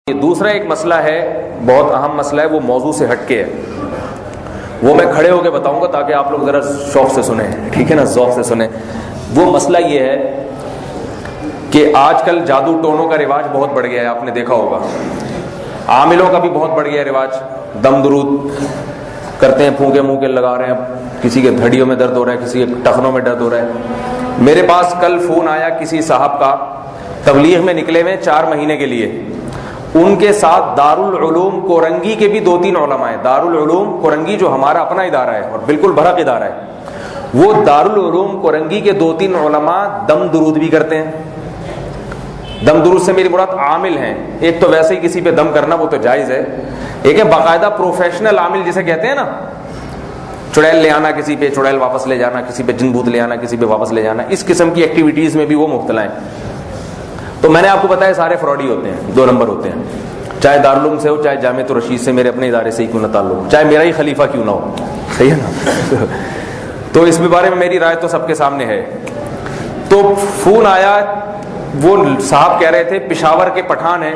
یہ دوسرا ایک مسئلہ ہے، بہت اہم مسئلہ ہے، وہ موضوع سے ہٹ کے ہے، وہ میں کھڑے ہو کے بتاؤں گا تاکہ آپ لوگ ذرا شوق سے سنیں، ٹھیک ہے نا، ذوق سے سنیں۔ وہ مسئلہ یہ ہے کہ آج کل جادو ٹونوں کا رواج بہت بڑھ گیا ہے، آپ نے دیکھا ہوگا، عاملوں کا بھی بہت بڑھ گیا ہے رواج، دم درود کرتے ہیں، پھونکے منہ لگا رہے ہیں، کسی کے دھڑیوں میں درد ہو رہا ہے، کسی کے ٹخنوں میں درد ہو رہا ہے۔ میرے پاس کل فون آیا کسی صاحب کا، تبلیغ میں نکلے ہوئے 4 مہینے کے لیے، ان کے ساتھ دارالعلوم کورنگی کے بھی 2-3 علماء ہیں۔ دارالعلوم کورنگی جو ہمارا اپنا ادارہ ہے اور بالکل برحق ادارہ ہے، وہ دارالعلوم کورنگی کے 2-3 علماء دم درود بھی کرتے ہیں۔ دم درود سے میری مراد عامل ہیں، ایک تو ویسے ہی کسی پہ دم کرنا وہ تو جائز ہے، ایک ہے باقاعدہ پروفیشنل عامل جسے کہتے ہیں نا، چڑیل لے آنا کسی پہ، چڑیل واپس لے جانا کسی پہ، جن بھوت لے آنا کسی پہ واپس لے جانا، اس قسم کی ایکٹیویٹیز میں بھی وہ مبتلا ہیں۔ تو میں نے آپ کو بتایا سارے فراڈی ہوتے ہیں، 2 نمبر ہوتے ہیں، چاہے دارالعلوم سے ہو، چاہے جامعۃ الرشید سے، میرے اپنے ادارے سے ہی کیوں نہ تعلق ہو، چاہے میرا ہی خلیفہ کیوں نہ ہو، صحیح ہے نا۔ تو اس بارے میں میری رائے تو سب کے سامنے ہے۔ تو فون آیا، وہ صاحب کہہ رہے تھے، پشاور کے پٹھان ہیں،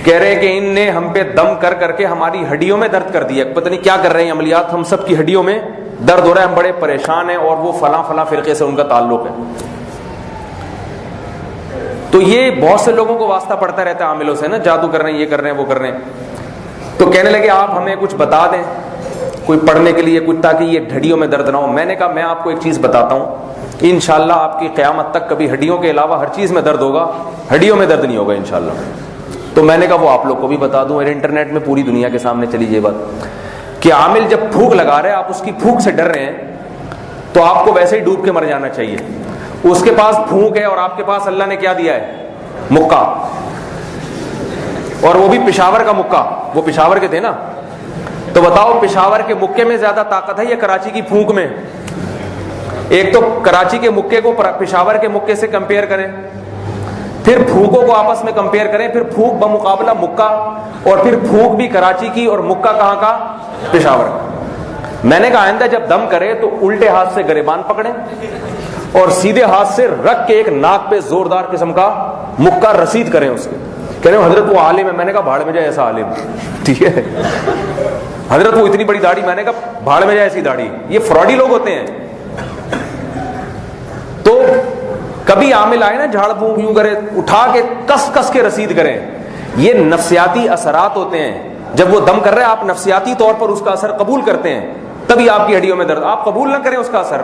کہہ رہے کہ ان نے ہم پہ دم کر کر کے ہماری ہڈیوں میں درد کر دیا، پتہ نہیں کیا کر رہے ہیں عملیات، ہم سب کی ہڈیوں میں درد ہو رہا ہے، ہم بڑے پریشان ہیں، اور وہ فلاں فلاں فرقے سے ان کا تعلق ہے۔ تو یہ بہت سے لوگوں کو واسطہ پڑتا رہتا ہے عاملوں سے نا، جادو کر رہے ہیں، یہ کر رہے ہیں، وہ کر رہے ہیں۔ تو کہنے لگے آپ ہمیں کچھ بتا دیں کوئی پڑھنے کے لیے کچھ، تاکہ یہ ہڈیوں میں درد نہ ہو۔ میں نے کہا میں آپ کو ایک چیز بتاتا ہوں، انشاءاللہ آپ کی قیامت تک کبھی ہڈیوں کے علاوہ ہر چیز میں درد ہوگا، ہڈیوں میں درد نہیں ہوگا انشاءاللہ۔ تو میں نے کہا وہ آپ لوگ کو بھی بتا دوں، اور انٹرنیٹ میں پوری دنیا کے سامنے چلی یہ بات کہ عامل جب پھونک لگا رہے ہیں، آپ اس کی پھونک سے ڈر رہے ہیں، تو آپ کو ویسے ہی ڈوب کے مر جانا چاہیے۔ اس کے پاس پھونک ہے اور آپ کے پاس اللہ نے کیا دیا ہے؟ مکہ، اور وہ بھی پشاور کا مکہ، وہ پشاور کے تھے نا۔ تو بتاؤ پشاور کے مکے میں زیادہ طاقت ہے یا کراچی کی پھونک میں؟ ایک تو کراچی کے مکے کو پشاور کے مکے سے کمپیئر کریں، پھر پھونکوں کو آپس میں کمپیئر کریں، پھر پھونک بمقابلہ مکہ، اور پھر پھونک بھی کراچی کی اور مکہ کہاں کا؟ پشاور کا۔ میں نے کہا آئندہ جب دم کرے تو الٹے ہاتھ سے گریبان پکڑیں اور سیدھے ہاتھ سے رکھ کے ایک ناک پہ زوردار قسم کا مکہ رسید کریں اس کے۔ کہہ رہے حضرت وہ عالم ہے، میں نے کہا بھاڑ میں جائے ایسا عالم، ٹھیک ہے حضرت وہ اتنی بڑی داڑھی، میں نے کہا بھاڑ میں جائے ایسی داڑھی، یہ فراڈی لوگ ہوتے ہیں۔ تو کبھی عامل آئے نا جھاڑ پھونک یوں کرے، اٹھا کے کس کس کے رسید کریں، یہ نفسیاتی اثرات ہوتے ہیں۔ جب وہ دم کر رہے ہیں آپ نفسیاتی طور پر اس کا اثر قبول کرتے ہیں، تبھی آپ کی ہڈیوں میں درد، آپ قبول نہ کریں اس کا اثر۔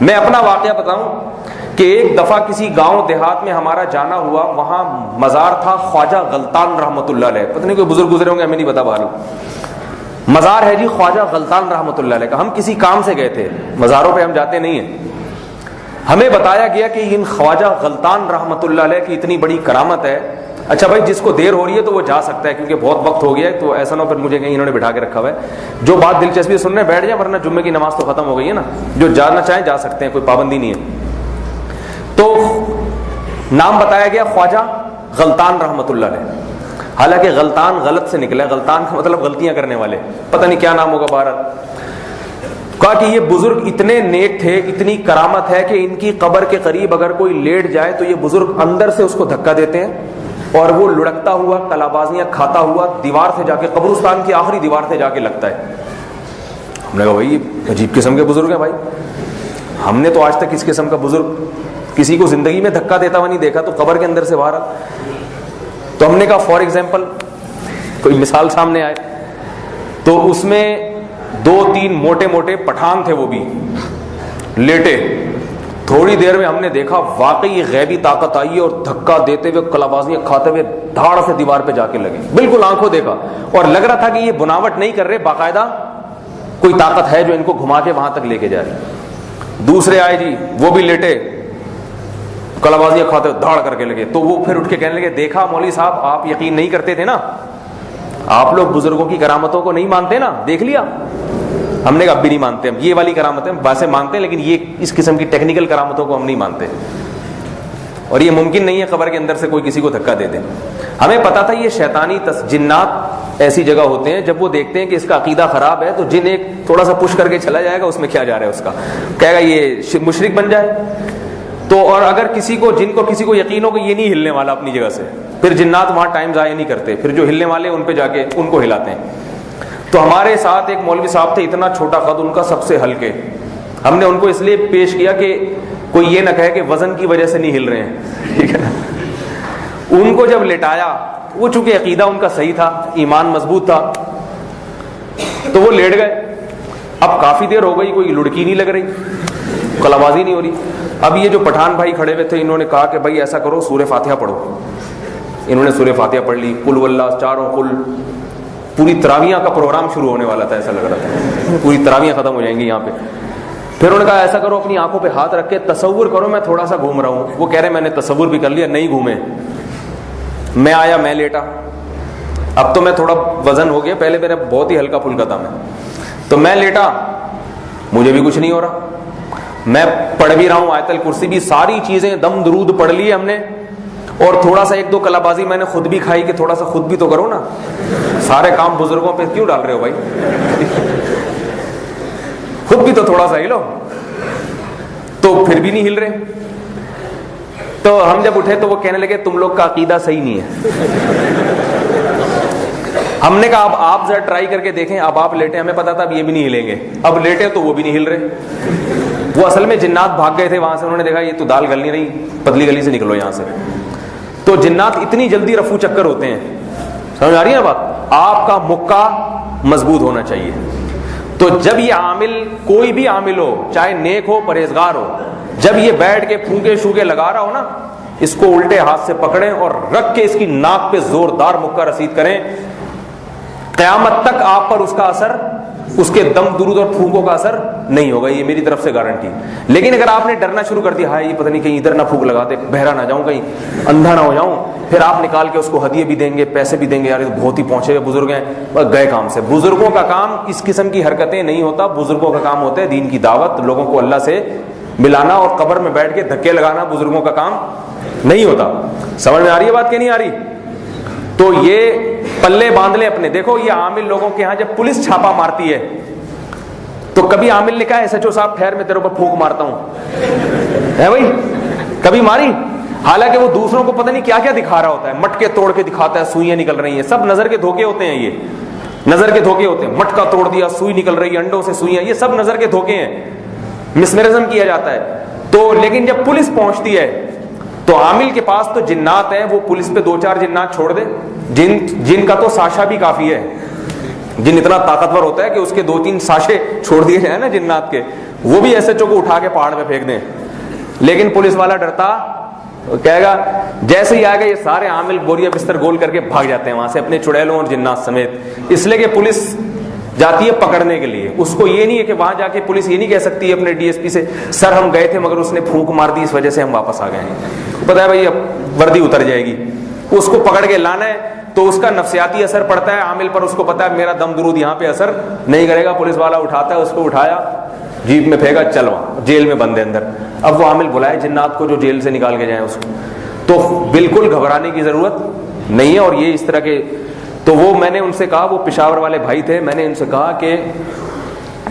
میں اپنا واقعہ بتاؤں کہ ایک دفعہ کسی گاؤں دیہات میں ہمارا جانا ہوا، وہاں مزار تھا خواجہ غلطان رحمۃ اللہ علیہ، پتہ نہیں کوئی بزرگ گزرے ہوں گے، ہمیں نہیں پتا، بہرحال مزار ہے جی خواجہ غلطان رحمۃ اللہ علیہ کا۔ ہم کسی کام سے گئے تھے، مزاروں پہ ہم جاتے نہیں ہیں۔ ہمیں بتایا گیا کہ ان خواجہ غلطان رحمۃ اللہ علیہ کی اتنی بڑی کرامت ہے، اچھا بھائی جس کو دیر ہو رہی ہے تو وہ جا سکتا ہے کیونکہ بہت وقت ہو گیا ہے، تو ایسا نہ ہو پھر مجھے کہیں انہوں نے بٹھا کے رکھا ہوا ہے، جو بات دلچسپی سے سننے بیٹھ جائیں، ورنہ جمعے کی نماز تو ختم ہو گئی ہے نا، جو جانا چاہیں جا سکتے ہیں، کوئی پابندی نہیں ہے۔ تو نام بتایا گیا خواجہ غلطان رحمۃ اللہ علیہ، حالانکہ غلطان غلط سے نکلا ہے، غلطان کا مطلب غلطیاں کرنے والے، پتہ نہیں کیا نام ہوگا بہرحال۔ کہا کہ یہ بزرگ اتنے نیک تھے، اتنی کرامت ہے کہ ان کی قبر کے قریب اگر کوئی لیٹ جائے تو یہ بزرگ اندر سے اس کو دھکا دیتے ہیں، اور وہ لڑکتا ہوا کلابازیاں کھاتا ہوا دیوار سے جا کے، قبرستان کی آخری دیوار سے جا کے لگتا ہے۔ ہم نے کہا بھائی عجیب قسم کے بزرگ ہیں بھائی، ہم نے تو آج تک اس قسم کا بزرگ کسی کو زندگی میں دھکا دیتا ہوا نہیں دیکھا، تو قبر کے اندر سے باہر۔ تو ہم نے کہا فار ایگزامپل کوئی مثال سامنے آئے، تو اس میں 2-3 موٹے موٹے پٹھان تھے، وہ بھی لیٹے، تھوڑی دیر میں ہم نے دیکھا واقعی غیبی طاقت آئی اور دھکا دیتے ہوئے کلابازیاں کھاتے ہوئے دھاڑ سے دیوار پہ جا کے لگے، بالکل آنکھوں دیکھا، اور لگ رہا تھا کہ یہ بناوٹ نہیں کر رہے، باقاعدہ کوئی طاقت ہے جو ان کو گھما کے وہاں تک لے کے جا رہی۔ دوسرے آئے جی، وہ بھی لیٹے، کلابازیاں کھاتے ہوئے دھاڑ کر کے لگے، تو وہ پھر اٹھ کے کہنے لگے دیکھا مولوی صاحب آپ یقین نہیں کرتے تھے نا، آپ لوگ بزرگوں کی کرامتوں کو نہیں مانتے نا، دیکھ لیا۔ ہم نے کہا اب بھی نہیں مانتے، ہم یہ والی کرامتیں ویسے مانتے ہیں، لیکن یہ اس قسم کی ٹیکنیکل کرامتوں کو ہم نہیں مانتے، اور یہ ممکن نہیں ہے قبر کے اندر سے کوئی کسی کو دھکا دے دے۔ ہمیں پتا تھا یہ شیطانی جنات ایسی جگہ ہوتے ہیں، جب وہ دیکھتے ہیں کہ اس کا عقیدہ خراب ہے تو جن ایک تھوڑا سا پش کر کے چلا جائے گا، اس میں کیا جا رہا ہے، اس کا کہے گا یہ مشرک بن جائے۔ تو اور اگر کسی کو جن کو کسی کو یقین ہو کہ یہ نہیں ہلنے والا اپنی جگہ سے، پھر جنات وہاں ٹائم ضائع نہیں کرتے، پھر جو ہلنے والے ان پہ جا کے ان کو ہلاتے ہیں. تو ہمارے ساتھ ایک مولوی صاحب تھے، اتنا چھوٹا قد ان کا، سب سے ہلکے. ہم نے ان کو اس لیے پیش کیا کہ کوئی یہ نہ کہے کہ وزن کی وجہ سے نہیں ہل رہے ہیں، ٹھیک ہے نا. ان کو جب لٹایا، وہ چونکہ عقیدہ ان کا صحیح تھا، ایمان مضبوط تھا، تو وہ لیٹ گئے. اب کافی دیر ہو گئی، کوئی لڑکی نہیں لگ رہی، قلابازی نہیں ہو رہی. اب یہ جو پٹھان بھائی کھڑے ہوئے تھے، انہوں نے کہا کہ بھائی ایسا کرو سورہ فاتحہ پڑھو. انہوں نے سورہ فاتحہ پڑھ لی، قل واللہ، چاروں قل. پوری تراویحاں کا پروگرام شروع ہونے والا تھا، ایسا لگ رہا تھا پوری تراویحاں ختم ہو جائیں گی یہاں پہ. پھر انہوں نے کہا ایسا کرو اپنی آنکھوں پہ ہاتھ رکھ کے تصور کرو میں تھوڑا سا گھوم رہا ہوں. وہ کہہ رہے میں نے تصور بھی کر لیا، نہیں گھومے. میں آیا، میں لیٹا. اب تو میں تھوڑا وزن ہو گیا، پہلے میرا بہت ہی ہلکا پھلکا تھا میں. تو میں لیٹا، مجھے بھی کچھ نہیں ہو رہا. میں پڑھ بھی رہا ہوں آیت الکرسی بھی، ساری چیزیں دم درود پڑھ لی ہم نے، اور تھوڑا سا ایک دو کلا بازی میں نے خود بھی کھائی کہ تھوڑا سا خود بھی تو کرو نا. سارے کام بزرگوں پہ کیوں ڈال رہے ہو بھائی؟ خود بھی تو تھوڑا سا ہلو. تو پھر بھی نہیں ہل رہے. تو ہم جب اٹھے تو وہ کہنے لگے تم لوگ کا عقیدہ صحیح نہیں ہے. ہم نے کہا اب آپ ذرا ٹرائی کر کے دیکھیں. اب آپ لیٹے، ہمیں پتا تھا اب یہ بھی نہیں ہلیں گے. اب لیٹے تو وہ بھی نہیں ہل رہے. وہ اصل میں جنات بھاگ گئے تھے وہاں سے، انہوں نے دیکھا یہ تو دال گل نہیں رہی، پتلی گلی سے نکلو یہاں سے. تو جنات اتنی جلدی رفو چکر ہوتے ہیں. سمجھ آ رہی ہے بات؟ آپ کا مکہ مضبوط ہونا چاہیے. تو جب یہ عامل، کوئی بھی عامل ہو، چاہے نیک ہو پرہیزگار ہو، جب یہ بیٹھ کے پھونکے شوکے لگا رہا ہو نا، اس کو الٹے ہاتھ سے پکڑیں اور رکھ کے اس کی ناک پہ زوردار مکہ رسید کریں. قیامت تک آپ پر اس کا اثر، اس کے دم درود اور پھونکوں کا اثر نہیں ہوگا. یہ میری طرف سے گارنٹی. لیکن اگر آپ نے ڈرنا شروع کر دیا، ہائی یہ پتہ نہیں کہیں ادھر نہ پھونک لگا دے، بہرا نہ جاؤں، کہیں اندھا نہ ہو جاؤں، پھر آپ نکال کے اس کو ہدیے بھی دیں گے، پیسے بھی دیں گے، یار بہت ہی پہنچے ہوئے بزرگ ہیں، بس گئے کام سے. بزرگوں کا کام اس قسم کی حرکتیں نہیں ہوتا. بزرگوں کا کام ہوتا ہے دین کی دعوت، لوگوں کو اللہ سے ملانا، اور قبر میں بیٹھ کے دھکے لگانا بزرگوں کا کام نہیں ہوتا. سمجھ میں آ رہی ہے بات کہ نہیں آ رہی؟ تو یہ پلے باندھ لیں اپنے. دیکھو یہ عامل لوگوں کے ہاں جب پولیس چھاپا مارتی ہے تو کبھی عامل نے کہا ایس ایچ او صاحب ٹھہر میں تیرے اوپر پھونک مارتا ہوں، ہے بھائی؟ کبھی ماری؟ حالانکہ وہ دوسروں کو پتہ نہیں کیا کیا دکھا رہا ہوتا ہے، مٹکے توڑ کے دکھاتا ہے، سوئیاں نکل رہی ہیں. سب نظر کے دھوکے ہوتے ہیں. یہ نظر کے دھوکے ہوتے ہیں. مٹکا توڑ دیا، سوئی نکل رہی ہے، انڈوں سے سوئیاں، یہ سب نظر کے دھوکے ہیں. مسمرزم کیا جاتا ہے. تو لیکن جب پولیس پہنچتی ہے تو عامل کے پاس تو جنات ہیں، وہ پولیس پہ 2-4 جنات چھوڑ دے. جن کا تو ساشا بھی کافی ہے. جن اتنا طاقتور ہوتا ہے کہ اس کے 2-3 ساشے چھوڑ دیے جائیں نا جنات کے، وہ بھی ایسے کو اٹھا کے پہاڑ پہ پھینک دیں. لیکن پولیس والا ڈرتا، کہے گا جیسے ہی آئے گا یہ سارے عامل بوریا بستر گول کر کے بھاگ جاتے ہیں وہاں سے اپنے چڑیلوں اور جنات سمیت. اس لیے کہ پولیس جاتی ہے پکڑنے کے لیے. اس کو یہ نہیں ہے کہ وہاں جا کے پولیس یہ نہیں کہہ سکتی اپنے ڈی ایس پی سے سر ہم گئے تھے مگر اس نے پھونک مار دی اس وجہ سے ہم واپس آ گئے ہیں. پتا ہے بھائی اب وردی اتر جائے گی. اس کو پکڑ کے لانا ہے تو اس کا نفسیاتی اثر پڑتا ہے عامل پر. اس کو پتا ہے میرا دم درود یہاں پہ اثر نہیں کرے گا. پولیس والا اٹھاتا ہے، اس کو اٹھایا جیپ میں پھینکا، چل وہاں جیل میں بند ہے اندر. اب وہ عامل بلائے جنات کو جو جیل سے نکال کے جائیں اس کو. تو بالکل گھبرانے کی ضرورت نہیں ہے. اور یہ اس طرح کے، تو وہ میں نے ان سے کہا، وہ پشاور والے بھائی تھے، میں نے ان سے کہا کہ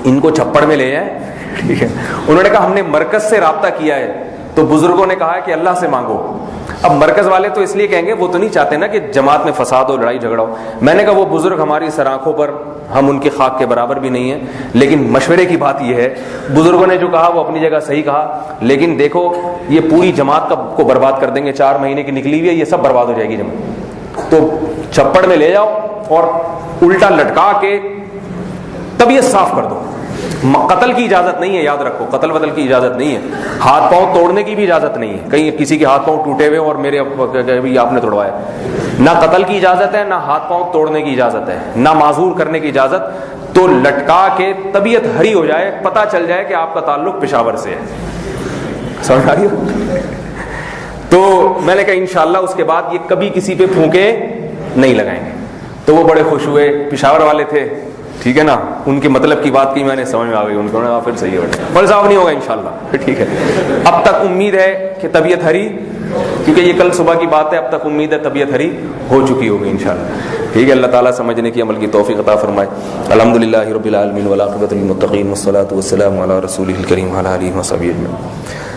ان کو چھپڑ میں لے جائیں. ٹھیک ہے. انہوں نے کہا ہم نے مرکز سے رابطہ کیا ہے. تو بزرگوں نے کہا کہ اللہ سے مانگو. اب مرکز والے تو اس لیے کہیں گے، وہ تو نہیں چاہتے نا کہ جماعت میں فساد ہو، لڑائی جھگڑا ہو. میں نے کہا وہ بزرگ ہماری سر آنکھوں پر، ہم ان کی خاک کے برابر بھی نہیں ہیں. لیکن مشورے کی بات یہ ہے، بزرگوں نے جو کہا وہ اپنی جگہ صحیح کہا. لیکن دیکھو یہ پوری جماعت کو برباد کر دیں گے. 4 مہینے کی نکلی ہوئی ہے، یہ سب برباد ہو جائے گی جماعت. تو چھپڑ میں لے جاؤ اور الٹا لٹکا کے طبیعت صاف کر دو. قتل کی اجازت نہیں ہے، یاد رکھو، قتل بدل کی اجازت نہیں ہے. ہاتھ پاؤں توڑنے کی بھی اجازت نہیں ہے. کہیں کسی کے ہاتھ پاؤں ٹوٹے ہوئے اور میرے آپ نے توڑوایا، نہ قتل کی اجازت ہے، نہ ہاتھ پاؤں توڑنے کی اجازت ہے، نہ معذور کرنے کی اجازت. تو لٹکا کے طبیعت ہری ہو جائے، پتہ چل جائے کہ آپ کا تعلق پشاور سے ہے. سمجھ آ رہی ہو؟ تو میں نے کہا انشاءاللہ اس کے بعد یہ کبھی کسی پہ پھونکے نہیں لگائیں گے. تو وہ بڑے خوش ہوئے، پشاور والے تھے، ٹھیک ہے نا. ان کے مطلب کی بات کی میں نے سمجھ میں آ گئی. ان کو پھر صحیح ہے، بڑے صاحب نہیں ہوگا انشاءاللہ. ٹھیک ہے. اب تک امید ہے کہ طبیعت ہری، کیونکہ یہ کل صبح کی بات ہے، اب تک امید ہے طبیعت ہری ہو چکی ہوگی انشاءاللہ. ٹھیک ہے. اللہ تعالیٰ سمجھنے کی، عمل کی توفیق عطا فرمائے. الحمدللہ رب العالمین والعاقبۃ للمتقین والصلاۃ والسلام علی رسولہ الکریم وعلی آلہ وصحبہ اجمعین.